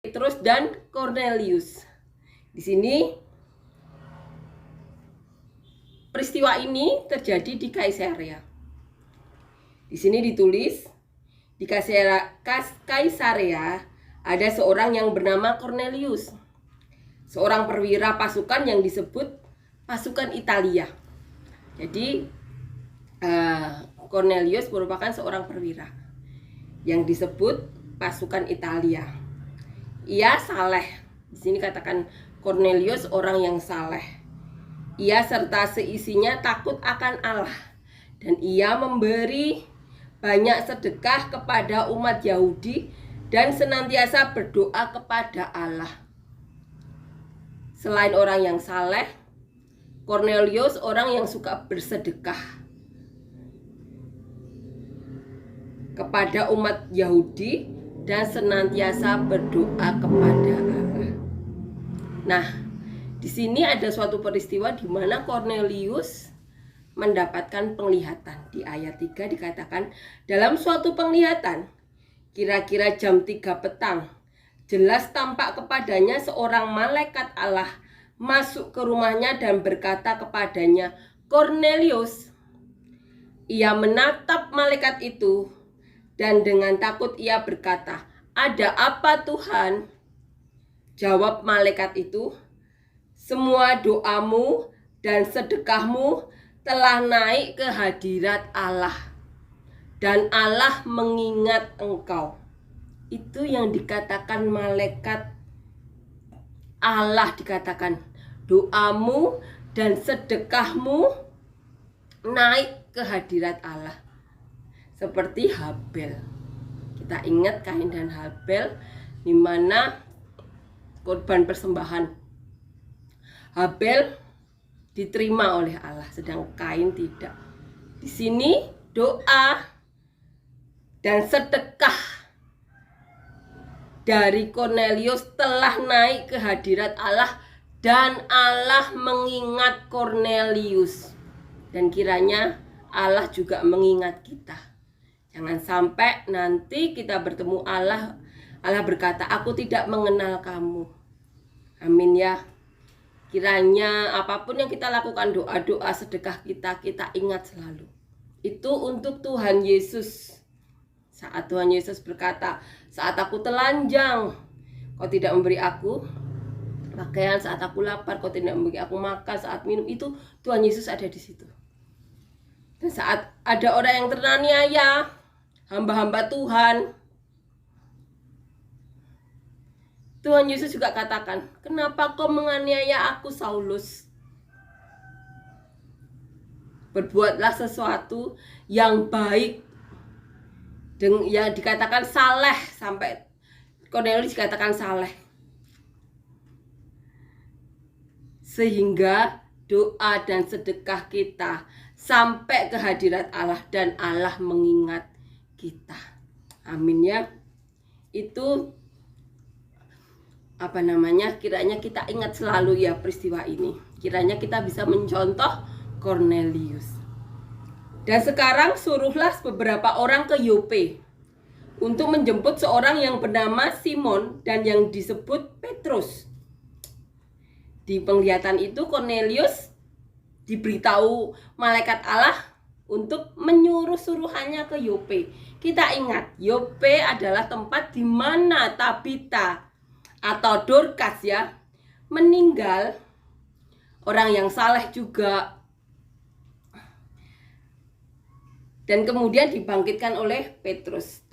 Petrus dan Cornelius. Di sini peristiwa ini terjadi di Kaisarea. Di sini ditulis di Kaisarea ada seorang yang bernama Cornelius, seorang perwira pasukan yang disebut pasukan Italia. Jadi Cornelius merupakan seorang perwira yang disebut pasukan Italia. Ia saleh. Di sini katakan Cornelius orang yang saleh. Ia serta seisinya takut akan Allah, dan ia memberi banyak sedekah kepada umat Yahudi dan senantiasa berdoa kepada Allah. Selain orang yang saleh, Cornelius orang yang suka bersedekah kepada umat Yahudi dan senantiasa berdoa kepada Allah. Nah, di sini ada suatu peristiwa di mana Cornelius mendapatkan penglihatan. Di ayat 3 dikatakan, dalam suatu penglihatan, kira-kira jam 3 petang, jelas tampak kepadanya seorang malaikat Allah masuk ke rumahnya dan berkata kepadanya, Cornelius. Ia menatap malaikat itu, dan dengan takut ia berkata, ada apa Tuhan? Jawab malaikat itu, semua doamu dan sedekahmu telah naik ke hadirat Allah, dan Allah mengingat engkau. Itu yang dikatakan malaikat Allah, dikatakan doamu dan sedekahmu naik ke hadirat Allah. Seperti Habel. Kita ingat Kain dan Habel, di mana korban persembahan Habel diterima oleh Allah, sedang Kain tidak. Di sini doa dan sedekah dari Cornelius telah naik ke hadirat Allah, dan Allah mengingat Cornelius. Dan kiranya Allah juga mengingat kita. Jangan sampai nanti kita bertemu Allah, Allah berkata, aku tidak mengenal kamu. Amin ya. Kiranya apapun yang kita lakukan, doa-doa, sedekah kita ingat selalu. Itu untuk Tuhan Yesus. Saat Tuhan Yesus berkata, saat aku telanjang, kau tidak memberi aku pakaian, saat aku lapar, kau tidak memberi aku makan, saat minum, itu Tuhan Yesus ada di situ. Dan saat ada orang yang teraniaya, hamba-hamba Tuhan, Tuhan Yesus juga katakan, kenapa kau menganiaya aku Saulus? Berbuatlah sesuatu yang baik, yang dikatakan saleh, sampai Cornelius dikatakan saleh, sehingga doa dan sedekah kita sampai ke hadirat Allah dan Allah mengingat kita. Amin ya. Itu kiranya kita ingat selalu ya peristiwa ini. Kiranya kita bisa mencontoh Cornelius. Dan sekarang suruhlah beberapa orang ke Yope untuk menjemput seorang yang bernama Simon dan yang disebut Petrus. Di penglihatan itu Cornelius diberitahu malaikat Allah untuk menyuruh suruhannya ke Yope. Kita ingat, Yope adalah tempat di mana Tabita atau Dorcas ya meninggal, orang yang saleh juga, dan kemudian dibangkitkan oleh Petrus.